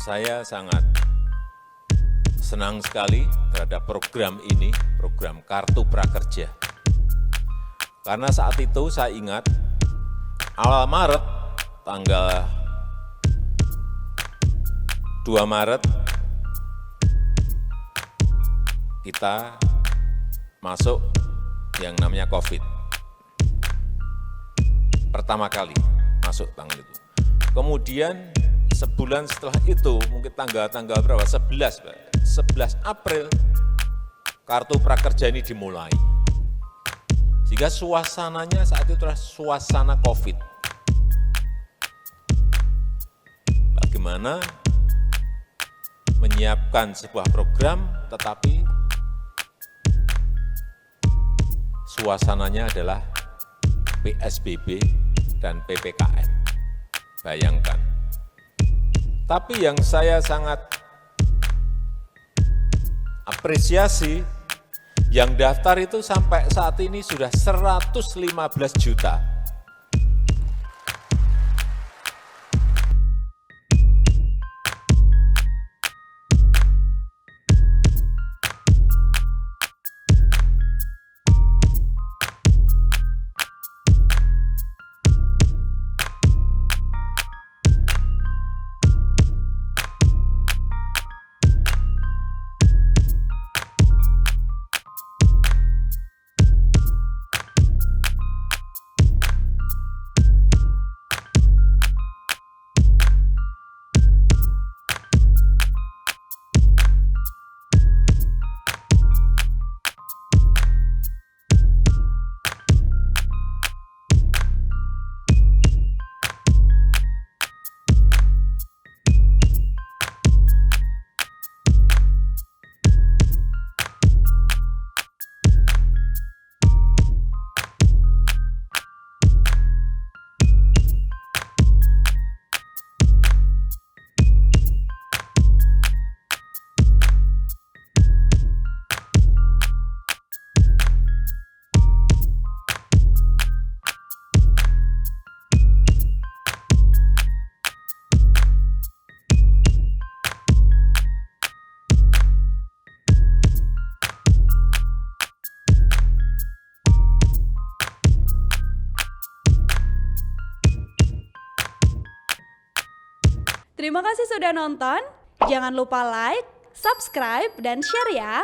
Saya sangat senang sekali terhadap program ini, program Kartu Prakerja. Karena saat itu saya ingat awal Maret, tanggal 2 Maret, kita masuk yang namanya COVID. Pertama kali masuk tanggal itu. Kemudian sebulan setelah itu, mungkin tanggal berapa? 11 April, Kartu Prakerja ini dimulai. Sehingga suasananya saat itu adalah suasana COVID. Bagaimana menyiapkan sebuah program, tetapi suasananya adalah PSBB dan PPKM. Bayangkan. Tapi yang saya sangat apresiasi, yang daftar itu sampai saat ini sudah 115 juta. Terima kasih sudah nonton. Jangan lupa like, subscribe, dan share ya.